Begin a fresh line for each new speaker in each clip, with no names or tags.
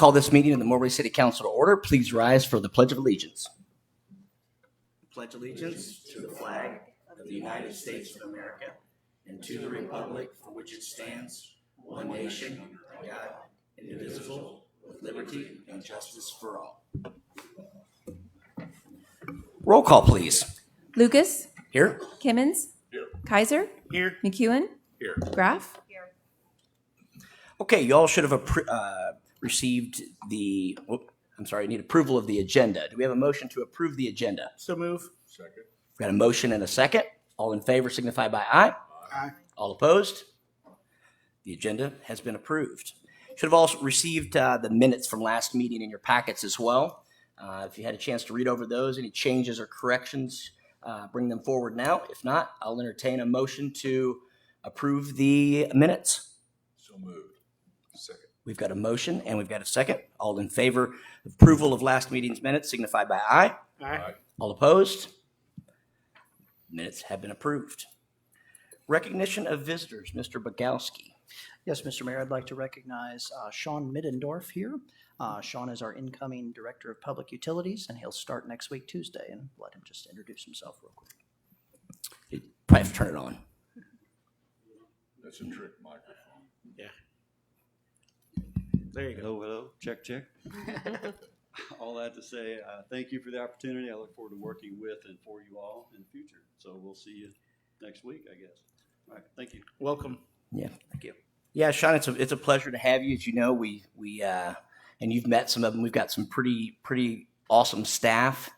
call this meeting of the Moberly City Council to order. Please rise for the Pledge of Allegiance. Pledge allegiance to the flag of the United States of America and to the republic for which it stands, one nation, under God, indivisible, with liberty and justice for all. Roll call, please.
Lucas.
Here.
Kimmons.
Here.
Kaiser.
Here.
McEwen.
Here.
Graff.
Okay, you all should have received the, I need approval of the agenda. Do we have a motion to approve the agenda?
So move. Second.
We've got a motion and a second. All in favor signify by aye.
Aye.
All opposed? The agenda has been approved. Should have also received the minutes from last meeting in your packets as well. If you had a chance to read over those, any changes or corrections, bring them forward now. If not, I'll entertain a motion to approve the minutes.
So moved. Second.
We've got a motion and we've got a second. All in favor of approval of last meeting's minutes signify by aye.
Aye.
All opposed? Minutes have been approved. Recognition of visitors, Mr. Bogowski.
Yes, Mr. Mayor, I'd like to recognize Sean Middendorf here. Sean is our incoming Director of Public Utilities, and he'll start next week, Tuesday, and let him just introduce himself real quick.
You probably have to turn it on.
That's a trick microphone.
Yeah. There you go.
Hello, hello, check, check. All that to say, thank you for the opportunity. I look forward to working with and for you all in the future. So we'll see you next week, I guess. All right, thank you.
Welcome.
Yeah, thank you. Yeah, Sean, it's a pleasure to have you. As you know, we and you've met some of them. We've got some pretty awesome staff,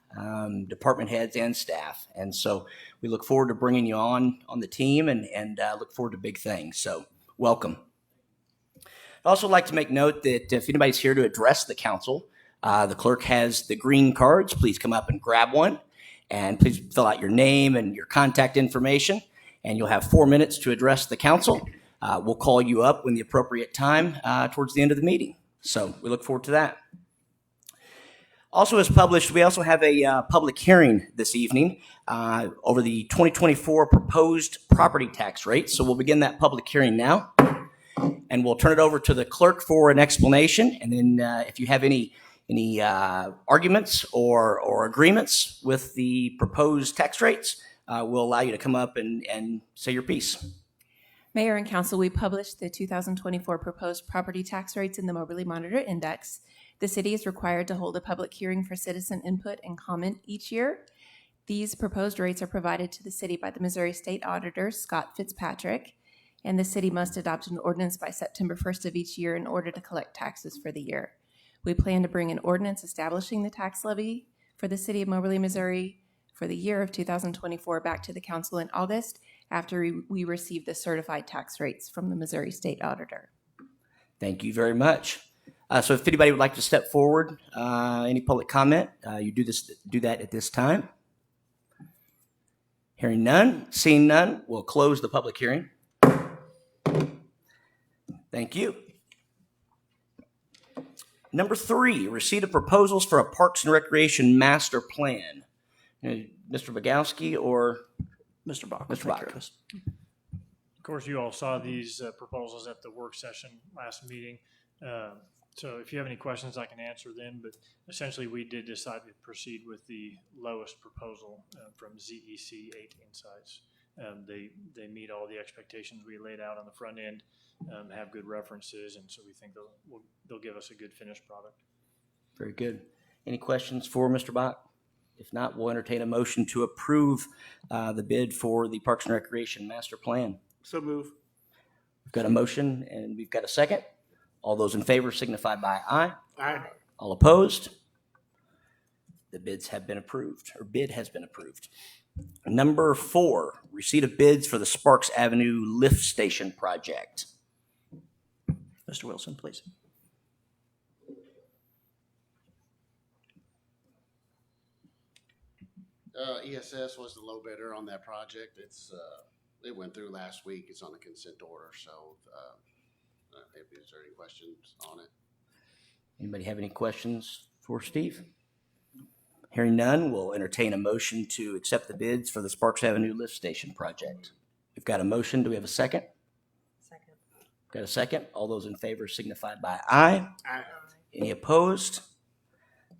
department heads and staff, and so we look forward to bringing you on the team and look forward to big things. So welcome. I'd also like to make note that if anybody's here to address the council, the clerk has the green cards. Please come up and grab one, and please fill out your name and your contact information, and you'll have 4 minutes to address the council. We'll call you up when the appropriate time towards the end of the meeting. So we look forward to that. Also, as published, we also have a public hearing this evening over the 2024 proposed property tax rates. So we'll begin that public hearing now, and we'll turn it over to the clerk for an explanation. And then if you have any arguments or agreements with the proposed tax rates, we'll allow you to come up and say your piece.
Mayor and Council, we published the 2024 proposed property tax rates in the Moberly Monitor Index. The city is required to hold a public hearing for citizen input and comment each year. These proposed rates are provided to the city by the Missouri State Auditor, Scott Fitzpatrick, and the city must adopt an ordinance by September 1st of each year in order to collect taxes for the year. We plan to bring an ordinance establishing the tax levy for the city of Moberly, Missouri for the year of 2024 back to the council in August after we receive the certified tax rates from the Missouri State Auditor.
Thank you very much. So if anybody would like to step forward, any public comment, you do that at this time. Hearing none, seeing none, we'll close the public hearing. Thank you. Number 3, receipt of proposals for a Parks and Recreation Master Plan. Mr. Bogowski or
Mr. Bach.
Mr. Bach.
Of course, you all saw these proposals at the work session last meeting. So if you have any questions, I can answer them. But essentially, we did decide to proceed with the lowest proposal from ZEC 8 Insights. They meet all the expectations we laid out on the front end, have good references, and so we think they'll give us a good finished product.
Very good. Any questions for Mr. Bach? If not, we'll entertain a motion to approve the bid for the Parks and Recreation Master Plan.
So move.
We've got a motion and we've got a second. All those in favor signify by aye.
Aye.
All opposed? The bids have been approved, or bid has been approved. Number 4, receipt of bids for the Sparks Avenue Lift Station project.
Mr. Wilson, please.
ESS was the low bidder on that project. It went through last week. It's on the consent order. So, is there any questions on it?
Anybody have any questions for Steve? Hearing none, we'll entertain a motion to accept the bids for the Sparks Avenue Lift Station project. We've got a motion. Do we have a second?
Second.
Got a second? All those in favor signify by aye.
Aye.
Any opposed?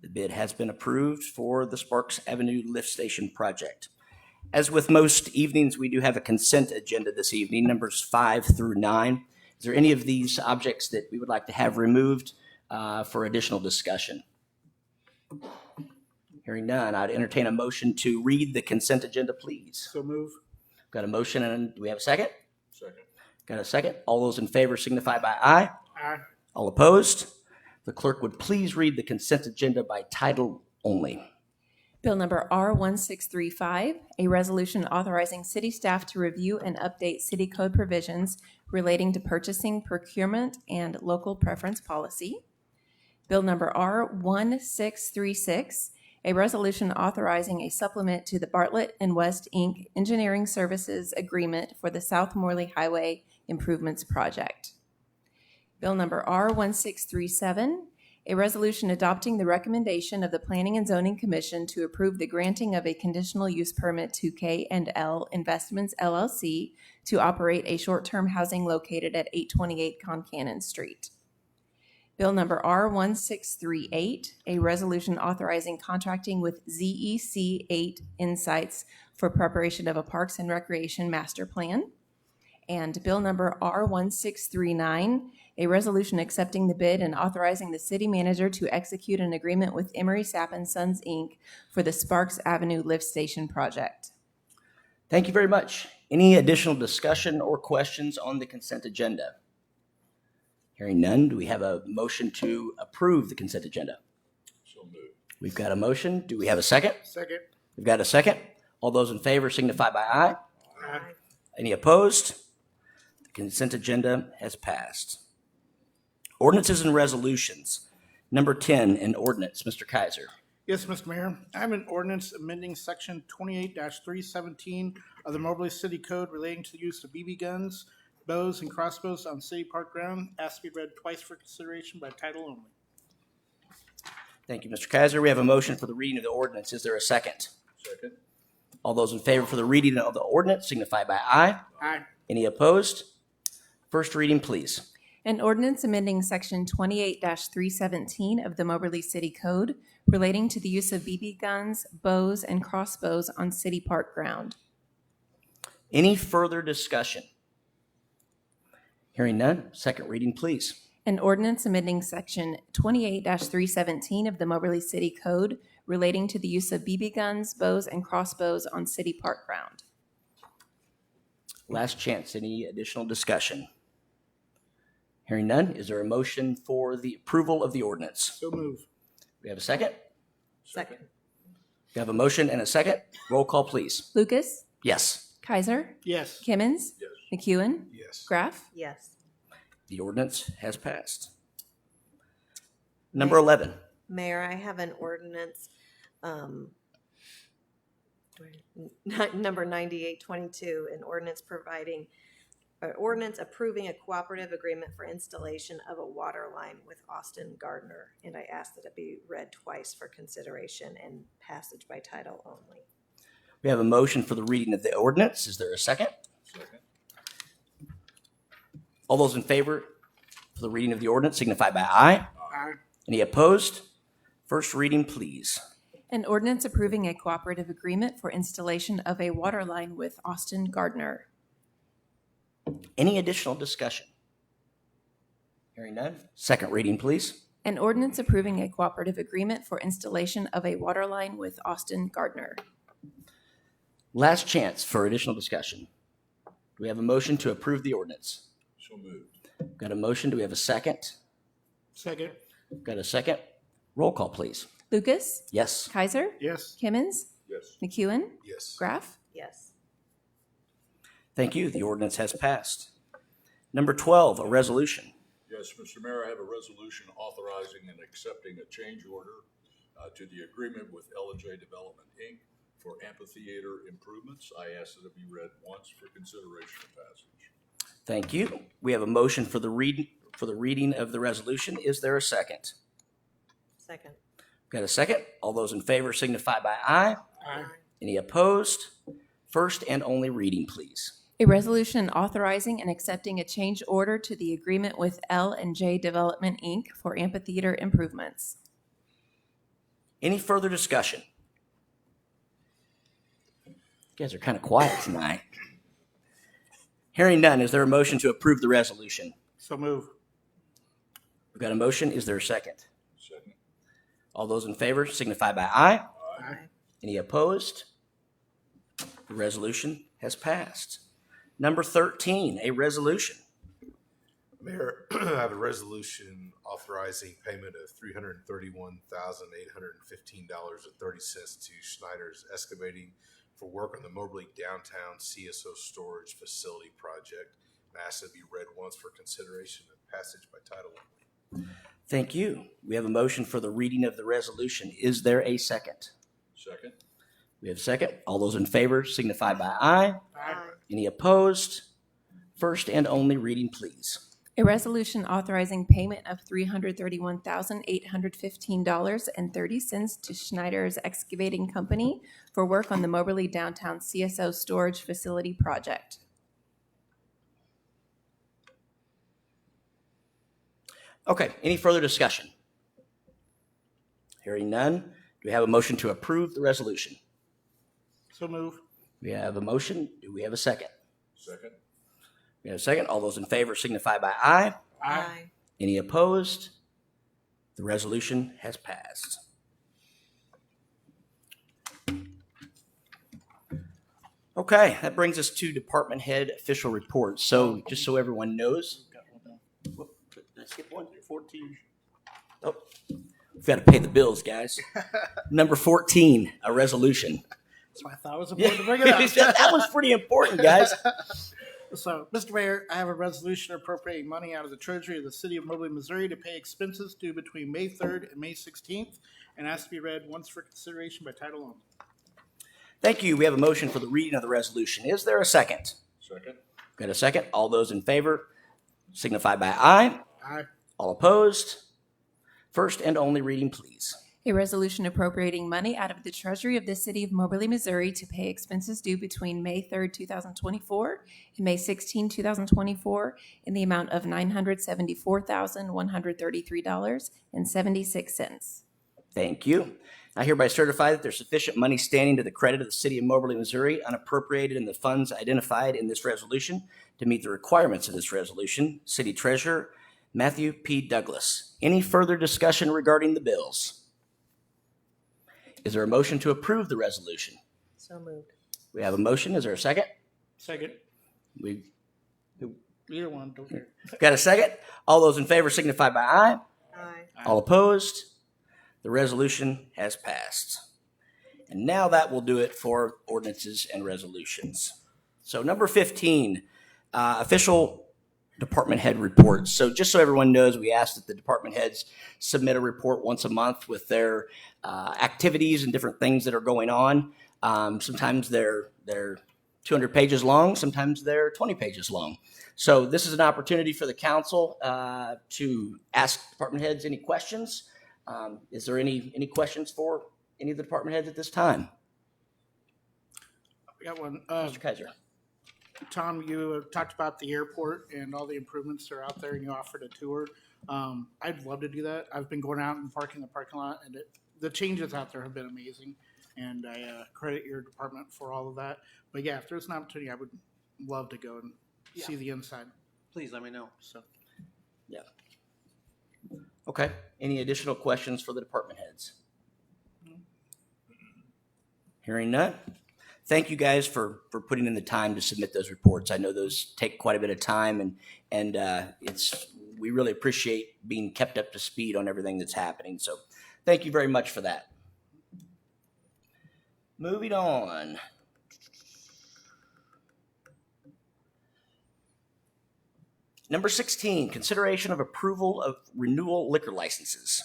The bid has been approved for the Sparks Avenue Lift Station project. As with most evenings, we do have a consent agenda this evening, numbers 5 through 9. Is there any of these objects that we would like to have removed for additional discussion? Hearing none, I'd entertain a motion to read the consent agenda, please.
So move.
Got a motion, and do we have a second?
Second.
Got a second? All those in favor signify by aye.
Aye.
All opposed? The clerk would please read the consent agenda by title only.
Bill number R1635, a resolution authorizing city staff to review and update city code provisions relating to purchasing, procurement, and local preference policy. Bill number R1636, a resolution authorizing a supplement to the Bartlett and West, Inc. Engineering Services Agreement for the South Morley Highway Improvements Project. Bill number R1637, a resolution adopting the recommendation of the Planning and Zoning Commission to approve the granting of a conditional use permit to K&L Investments LLC to operate a short-term housing located at 828 Concannon Street. Bill number R1638, a resolution authorizing contracting with ZEC 8 Insights for preparation of a Parks and Recreation Master Plan. And Bill number R1639, a resolution accepting the bid and authorizing the city manager to execute an agreement with Emery Sapp & Sons, Inc. for the Sparks Avenue Lift Station project.
Thank you very much. Any additional discussion or questions on the consent agenda? Hearing none, do we have a motion to approve the consent agenda?
So moved.
We've got a motion. Do we have a second?
Second.
We've got a second. All those in favor signify by aye.
Aye.
Any opposed? The consent agenda has passed. Ordinances and resolutions. Number 10, an ordinance. Mr. Kaiser.
Yes, Mr. Mayor. I have an ordinance amending section 28-317 of the Moberly City Code relating to the use of BB guns, bows, and crossbows on city park ground. Asked to be read twice for consideration by title only.
Thank you, Mr. Kaiser. We have a motion for the reading of the ordinance. Is there a second?
Second.
All those in favor for the reading of the ordinance signify by aye.
Aye.
Any opposed? First reading, please.
An ordinance amending section 28-317 of the Moberly City Code relating to the use of BB guns, bows, and crossbows on city park ground.
Any further discussion? Hearing none, second reading, please.
An ordinance amending section 28-317 of the Moberly City Code relating to the use of BB guns, bows, and crossbows on city park ground.
Last chance, any additional discussion? Hearing none, is there a motion for the approval of the ordinance?
So move.
We have a second?
Second.
We have a motion and a second. Roll call, please.
Lucas,
Yes.
Kaiser,
Yes.
Kimmons,
Yes.
McEwen,
Yes.
Graff.
Yes.
The ordinance has passed. Number 11.
Mayor, I have an ordinance, number 9822, an ordinance approving a cooperative agreement for installation of a water line with Austin Gardner. And I ask that it be read twice for consideration and passage by title only.
We have a motion for the reading of the ordinance. Is there a second?
Second.
All those in favor for the reading of the ordinance signify by aye.
Aye.
Any opposed? First reading, please.
An ordinance approving a cooperative agreement for installation of a water line with Austin Gardner.
Any additional discussion? Hearing none. Second reading, please.
An ordinance approving a cooperative agreement for installation of a water line with Austin Gardner.
Last chance for additional discussion. Do we have a motion to approve the ordinance?
So moved.
Got a motion? Do we have a second?
Second.
Got a second? Roll call, please.
Lucas,
Yes.
Kaiser,
Yes.
Kimmons,
Yes.
McEwen,
Yes.
Graff.
Yes.
Thank you. The ordinance has passed. Number 12, a resolution.
Yes, Mr. Mayor, I have a resolution authorizing and accepting a change order to the agreement with L&J Development, Inc. for amphitheater improvements. I ask that it be read once for consideration and passage.
Thank you. We have a motion for the reading of the resolution. Is there a second?
Second.
Got a second? All those in favor signify by aye.
Aye.
Any opposed? First and only reading, please.
A resolution authorizing and accepting a change order to the agreement with L&J Development, Inc. for amphitheater improvements.
Any further discussion? You guys are kind of quiet tonight. Hearing none, is there a motion to approve the resolution?
So move.
We've got a motion. Is there a second?
Second.
All those in favor signify by aye.
Aye.
Any opposed? The resolution has passed. Number 13, a resolution.
Mayor, I have a resolution authorizing payment of $331,815.30 to Schneider's Excavating for work on the Moberly Downtown CSO Storage Facility project. And ask that it be read once for consideration and passage by title only.
Thank you. We have a motion for the reading of the resolution. Is there a second?
Second.
We have a second. All those in favor signify by aye.
Aye.
Any opposed? First and only reading, please.
A resolution authorizing payment of $331,815.30 to Schneider's Excavating Company for work on the Moberly Downtown CSO Storage Facility project.
Okay, any further discussion? Hearing none, do we have a motion to approve the resolution?
So move.
We have a motion. Do we have a second?
Second.
We have a second. All those in favor signify by aye.
Aye.
Any opposed? The resolution has passed. Okay, that brings us to department head official reports. So just so everyone knows. Whoop, did I skip one? 14. Oh, we've got to pay the bills, guys. Number 14, a resolution.
That's why I thought it was important to bring it up.
That was pretty important, guys.
So, Mr. Mayor, I have a resolution appropriating money out of the Treasury of the City of Moberly, Missouri to pay expenses due between May 3rd and May 16th, and asked to be read once for consideration by title only.
Thank you. We have a motion for the reading of the resolution. Is there a second?
Second.
Got a second? All those in favor signify by aye.
Aye.
All opposed? First and only reading, please.
A resolution appropriating money out of the Treasury of the City of Moberly, Missouri to pay expenses due between May 3rd, 2024 and May 16, 2024 in the amount of $974,133.76.
Thank you. I hereby certify that there's sufficient money standing to the credit of the City of Moberly, Missouri, unappropriated in the funds identified in this resolution to meet the requirements of this resolution. City Treasurer Matthew P. Douglas. Any further discussion regarding the bills? Is there a motion to approve the resolution?
So moved.
We have a motion. Is there a second?
Second.
We've
Either one, don't care.
got a second. All those in favor signify by aye.
Aye.
All opposed? The resolution has passed. And now that will do it for ordinances and resolutions. So number 15, official department head reports. So just so everyone knows, we ask that the department heads submit a report once a month with their activities and different things that are going on. Sometimes they're 200 pages long. Sometimes they're 20 pages long. So this is an opportunity for the council to ask department heads any questions. Is there any questions for any of the department heads at this time?
I got one.
Mr. Kaiser.
Tom, you talked about the airport and all the improvements that are out there, and you offered a tour. I'd love to do that. I've been going out and parking the parking lot, and the changes out there have been amazing, and I credit your department for all of that. But yeah, if there's an opportunity, I would love to go and see the inside.
Please let me know.
So,
Yeah. Okay. Any additional questions for the department heads? Hearing none. Thank you guys for putting in the time to submit those reports. I know those take quite a bit of time, and we really appreciate being kept up to speed on everything that's happening. So thank you very much for that. Moving on. Number 16, consideration of approval of renewal liquor licenses.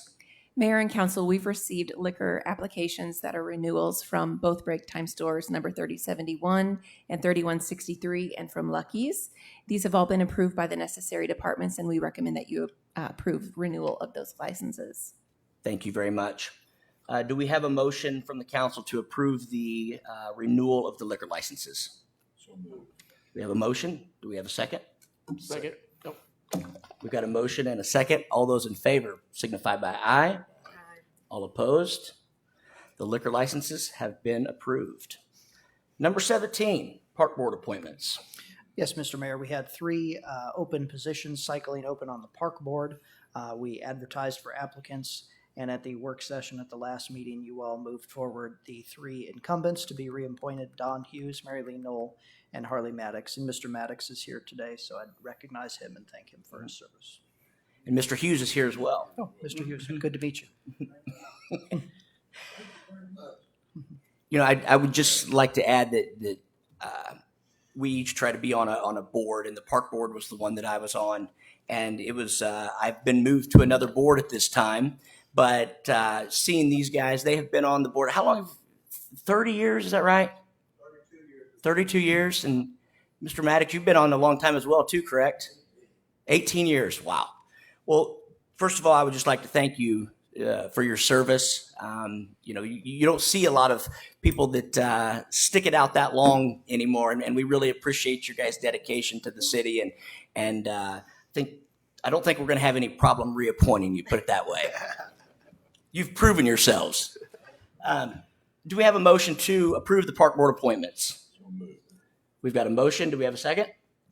Mayor and council, we've received liquor applications that are renewals from both Break Time stores, number 3071 and 3163, and from Lucky's. These have all been approved by the necessary departments, and we recommend that you approve renewal of those licenses.
Thank you very much. Do we have a motion from the council to approve the renewal of the liquor licenses?
So moved.
We We have a motion. Do we have a second?
Second. Oh,
We've got a motion and a second. All those in favor signify by aye. All opposed? The liquor licenses have been approved. Number 17, Park Board appointments.
Yes, Mr. Mayor, we had three open positions cycling open on the Park Board. We advertised for applicants, and at the work session at the last meeting, you all moved forward the three incumbents to be reappointed: Don Hughes, Mary Lee Knoll, and Harley Maddox. And Mr. Maddox is here today, so I'd recognize him and thank him for his service.
And Mr. Hughes is here as well.
Oh, Mr. Hughes, good to meet you.
You know, I would just like to add that we each try to be on a board, and the Park Board was the one that I was on. And it was, I've been moved to another board at this time, but seeing these guys, they have been on the board. How long? 30 years, is that right? 32 years. 32 years. And Mr. Maddox, you've been on a long time as well too, correct? 18 years. Wow. Well, first of all, I would just like to thank you for your service. You know, you don't see a lot of people that stick it out that long anymore, and we really appreciate your guys' dedication to the city. And I don't think we're going to have any problem reappointing you. Put it that way. You've proven yourselves. Do we have a motion to approve the Park Board appointments? We've got a motion. Do we have a second?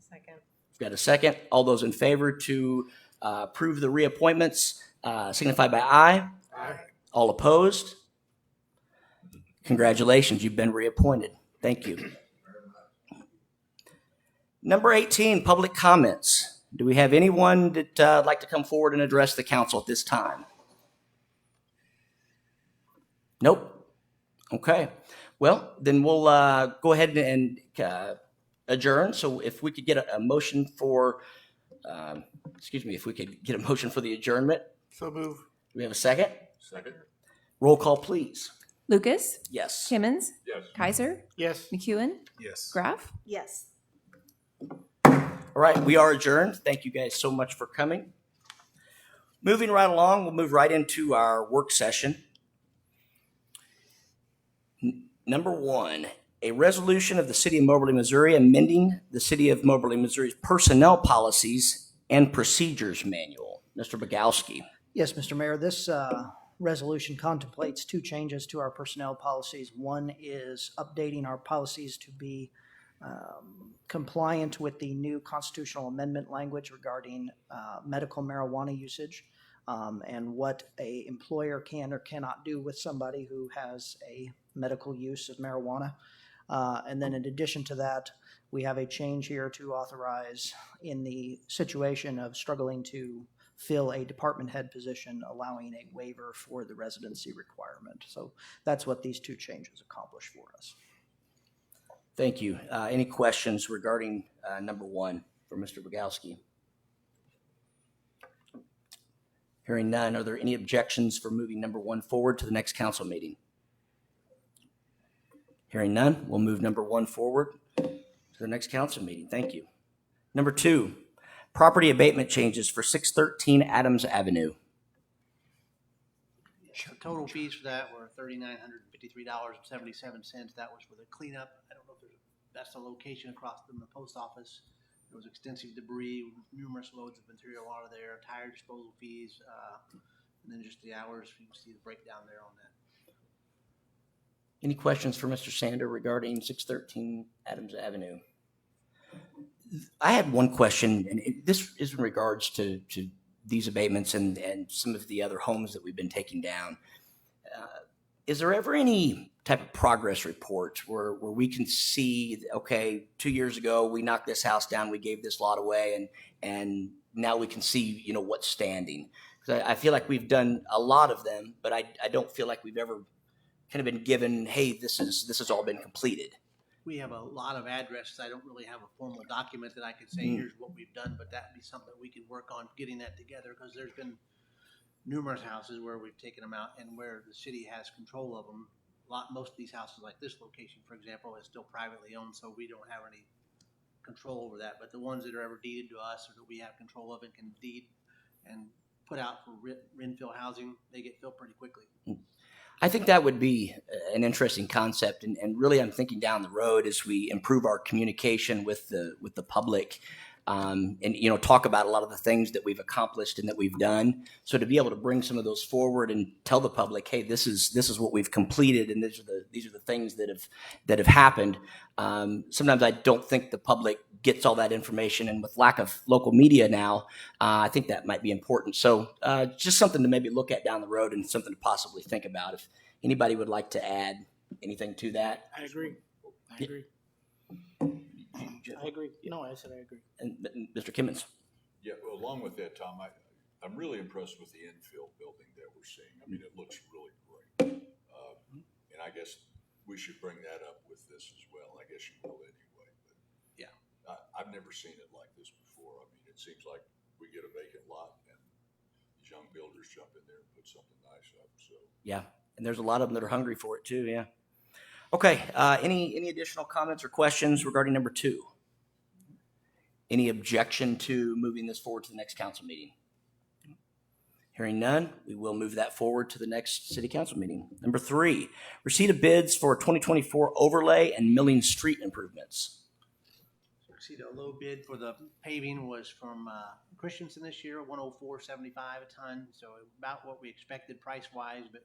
Second.
We've got a second. All those in favor to approve the reappointments signify by aye.
aye.
All opposed? Congratulations, you've been reappointed. Thank you. Number 18, public comments. Do we have anyone that would like to come forward and address the council at this time? Nope. Okay. Well, then we'll go ahead and adjourn. So if we could get a motion for, if we could get a motion for the adjournment.
So move.
Do we have a second?
Second?
Roll call, please.
Lucas,
Yes.
Timmons,
Yes.
Kaiser,
Yes.
McEwen,
Yes.
Graff.
Yes.
All right, we are adjourned. Thank you guys so much for coming. Moving right along, we'll move right into our work session. Number 1, a resolution of the City of Moberly, Missouri, amending the City of Moberly, Missouri's personnel policies and procedures manual. Mr. Bogowski.
Yes, Mr. Mayor, this resolution contemplates two changes to our personnel policies. One is updating our policies to be compliant with the new constitutional amendment language regarding medical marijuana usage and what a employer can or cannot do with somebody who has a medical use of marijuana. And then in addition to that, we have a change here to authorize, in the situation of struggling to fill a department head position, allowing a waiver for the residency requirement. So that's what these two changes accomplish for us.
Thank you. Any questions regarding number 1 for Mr. Bogowski? Hearing none, are there any objections for moving number 1 forward to the next council meeting? Hearing none, we'll move number 1 forward to the next council meeting. Thank you. Number 2, property abatement changes for 613 Adams Avenue.
Total fees for that were $3,953.77. That was for the cleanup. I don't know if that's the location across from the post office. There was extensive debris, numerous loads of material out of there, tire disposal fees, and then just the hours. You can see the breakdown there on that.
Any questions for Mr. Sander regarding 613 Adams Avenue? I had one question, and this is in regards to these abatements and some of the other homes that we've been taking down. Is there ever any type of progress report where we can see, okay, 2 years ago we knocked this house down, we gave this lot away, and now we can see, what's standing? 'Cause I feel like we've done a lot of them, but I don't feel like we've ever kind of been given, hey, this has all been completed.
We have a lot of addresses. I don't really have a formal document that I could say, here's what we've done, but that'd be something we could work on getting that together, because there's been numerous houses where we've taken them out and where the city has control of them. Most of these houses, like this location, for example, is still privately owned, so we don't have any control over that. But the ones that are ever deeded to us or that we have control of and can deed and put out for infill housing, they get filled pretty quickly.
I think that would be an interesting concept, and really, I'm thinking down the road as we improve our communication with the public, and talk about a lot of the things that we've accomplished and that we've done. So to be able to bring some of those forward and tell the public, hey, this is what we've completed, and these are the things that have happened. Sometimes I don't think the public gets all that information, and with lack of local media now, I think that might be important. So just something to maybe look at down the road, and something to possibly think about. If anybody would like to add anything to that.
I agree. I agree. I agree. No, I said I agree.
And Mr. Kimmons.
Yeah, well, along with that, Tom, I'm really impressed with the infill building that we're seeing. I mean, it looks really great. And I guess we should bring that up with this as well. I guess you will anyway. But
Yeah.
I've never seen it like this before. I mean, it seems like we get a vacant lot and these young builders jump in there and put something nice up. So
Yeah, and there's a lot of them that are hungry for it too. Yeah. Okay. Any additional comments or questions regarding number 2? Any objection to moving this forward to the next council meeting? Hearing none, we will move that forward to the next city council meeting. Number 3, receipt of bids for 2024 overlay and milling street improvements.
See, the low bid for the paving was from Christensen this year, $104.75 a ton, so about what we expected price-wise, but,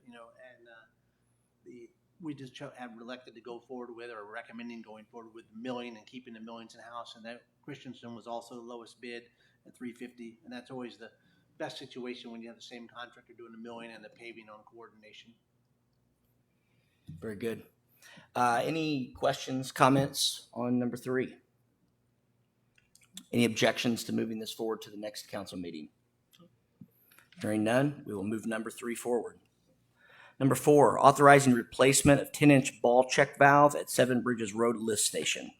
we just have elected to go forward with, or recommending going forward with milling and keeping the millings in-house, and that Christensen was also the lowest bid at $350, and that's always the best situation when you have the same contractor doing the milling and the paving on coordination.
Very good. Any questions, comments on number 3? Any objections to moving this forward to the next council meeting? Hearing none, we will move number 3 forward. Number 4, authorizing replacement of 10-inch ball check valve at 7 Bridges Road lift station.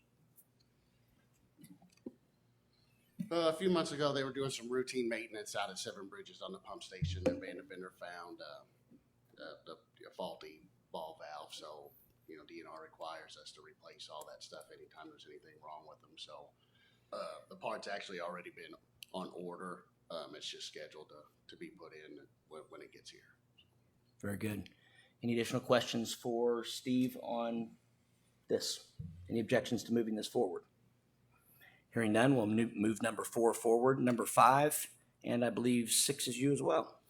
A few months ago, they were doing some routine maintenance out at 7 Bridges on the pump station, and vendor found the faulty ball valve. So, DNR requires us to replace all that stuff anytime there's anything wrong with them. So, the part's actually already been on order. It's just scheduled to be put in when it gets here.
Very good. Any additional questions for Steve on this? Any objections to moving this forward? Hearing none, we'll move number 4 forward. Number 5, and I believe 6 is you as well.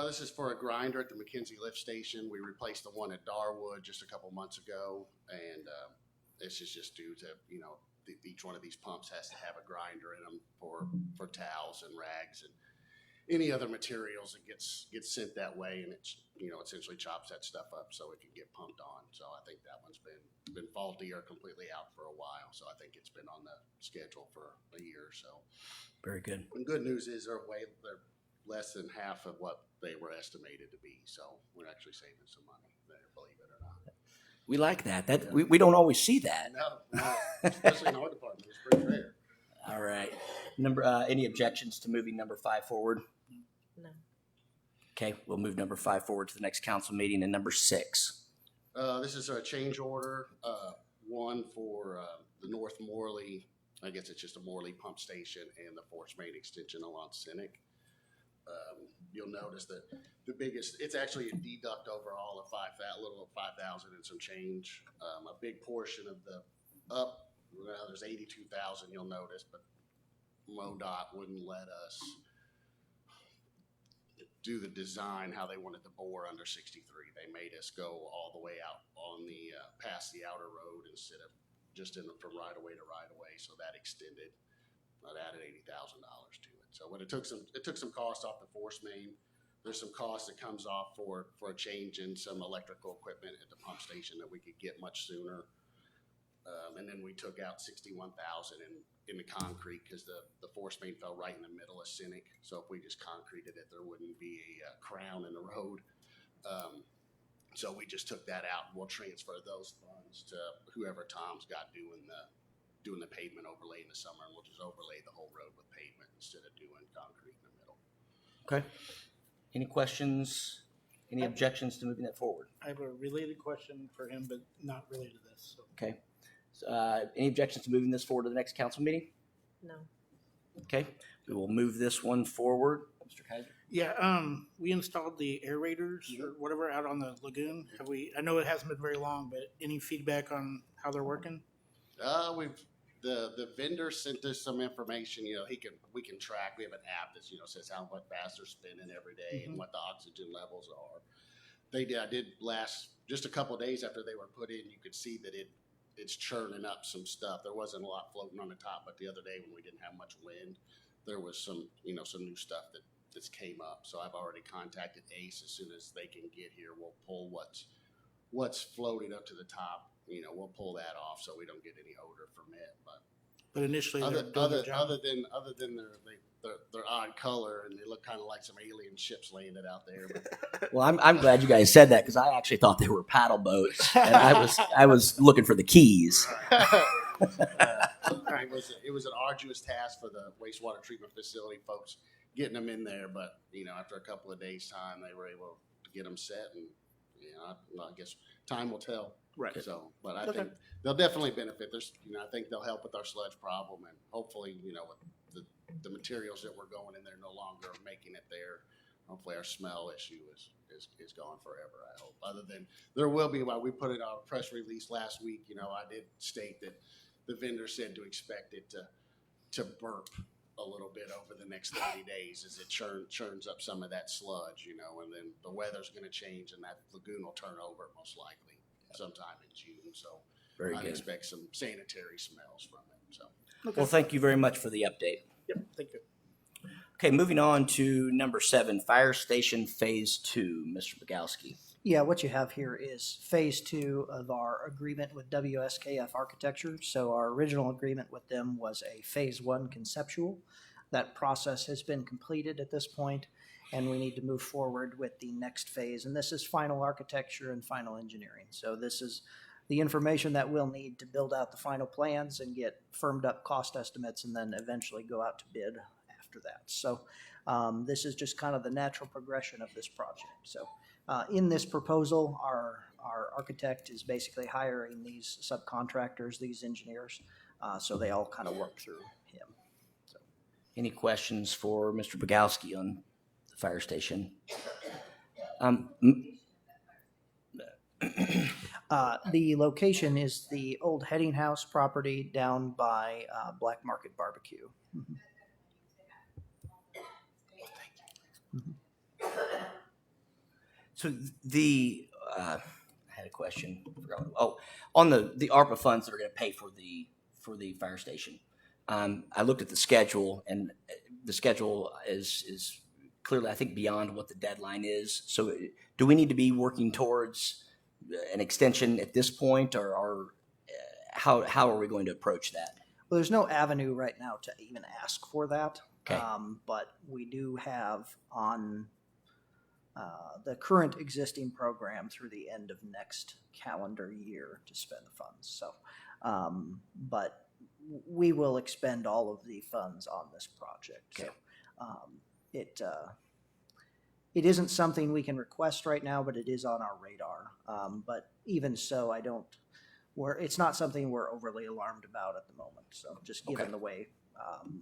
This is for a grinder at the McKenzie lift station. We replaced the one at Darwood just a couple months ago, and this is just due to, each one of these pumps has to have a grinder in them for towels and rags and any other materials that gets sent that way, and it's essentially chops that stuff up so it can get pumped on. So I think that one's been faulty or completely out for a while. So I think it's been on the schedule for a year or so.
Very good.
And good news is they're less than half of what they were estimated to be. So we're actually saving some money there, believe it or not.
We like that. We don't always see that.
No, especially in our department, it's pretty rare.
All right. Any objections to moving number 5 forward?
No.
Okay, we'll move number 5 forward to the next council meeting. And number 6.
This is a change order, one for the North Morley, I guess it's just a Morley pump station, and the force main extension along Cynic. You'll notice that the biggest, it's actually a deduct overall of little 5,000 and some change. A big portion of there's 82,000 you'll notice, but MoDOT wouldn't let us do the design how they wanted the bore under 63. They made us go all the way out on the past the outer road instead of just from right away to right away. So that extended. That added $80,000 to it. So when it took some cost off the force main. There's some cost that comes off for a change in some electrical equipment at the pump station that we could get much sooner. And then we took out $61,000 in the concrete because the force main fell right in the middle of Cynic. So if we just concreted it, there wouldn't be a crown in the road. So we just took that out, and we'll transfer those funds to whoever Tom's got doing the pavement overlay in the summer, and we'll just overlay the whole road with pavement instead of doing concrete in the middle.
Okay. Any questions? Any objections to moving that forward?
I have a related question for him, but not related to this. So.
Okay. Any objections to moving this forward to the next council meeting?
No.
Okay. We will move this one forward. Mr. Kaiser?
Yeah, we installed the aerators or whatever out on the lagoon. I know it hasn't been very long, but any feedback on how they're working?
The vendor sent us some information, we can track, we have an app that, says how much fast they're spinning every day and what the oxygen levels are. I did last, just a couple of days after they were put in, you could see that it's churning up some stuff. There wasn't a lot floating on the top, but the other day when we didn't have much wind, there was some new stuff that's came up. So I've already contacted Ace. As soon as they can get here, we'll pull what's floating up to the top. We'll pull that off so we don't get any odor from it.
But initially,
Other
they're doing their job.
than their odd color, and they look kind of like some alien ships landed out there. But
Well, I'm glad you guys said that because I actually thought they were paddle boats, and I was looking for the keys.
it was an arduous task for the wastewater treatment facility folks getting them in there, but after a couple of days' time, they were able to get them set, and I guess time will tell.
Right.
So, but I
Okay.
think they'll definitely benefit. I think they'll help with our sludge problem, and hopefully, with the materials that we're going in there no longer making it there. Hopefully, our smell issue is gone forever. I hope. Other than there will be, while we put it on a press release last week, I did state that the vendor said to expect it to burp a little bit over the next 30 days as it churns up some of that sludge, and then the weather's going to change and that lagoon will turn over most likely sometime in June. So
Very
I
good.
expect some sanitary smells from it. So
Well, thank you very much for the update.
Yep, thank you.
Okay, moving on to number 7, Fire Station Phase 2. Mr. Bogowski.
Yeah, what you have here is phase 2 of our agreement with WSKF Architecture. So our original agreement with them was a phase 1 conceptual. That process has been completed at this point, and we need to move forward with the next phase. And this is final architecture and final engineering. So this is the information that we'll need to build out the final plans and get firmed up cost estimates and then eventually go out to bid after that. So this is just kind of the natural progression of this project. So in this proposal, our architect is basically hiring these subcontractors, these engineers, so they all kind of work through him. So,
Any questions for Mr. Bogowski on the fire station?
the location is the old Heading House property down by Black Market Barbecue. Mhm.
So I had a question. Oh, on the ARPA funds that are going to pay for the fire station. I looked at the schedule, and the schedule is clearly, I think, beyond what the deadline is. So do we need to be working towards an extension at this point, or how are we going to approach that?
Well, there's no avenue right now to even ask for that.
Okay.
But we do have on the current existing program through the end of next calendar year to spend the funds. So, but we will expend all of the funds on this project.
Okay.
So, it isn't something we can request right now, but it is on our radar. But even so, it's not something we're overly alarmed about at the moment. So just given
Okay.
the way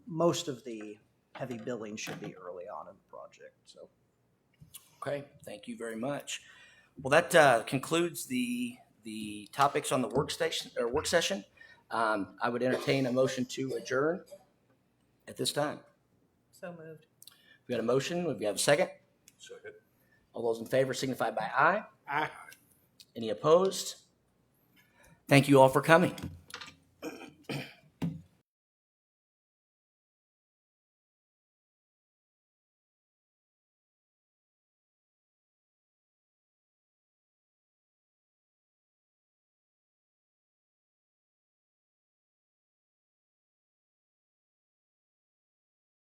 most of the heavy billing should be early on in the project. So
Okay, thank you very much. Well, that concludes the topics on the work session. I would entertain a motion to adjourn at this time.
So moved.
We got a motion. We have a second.
Second.
All those in favor signify by aye.
Aye.
Any opposed? Thank you all for coming.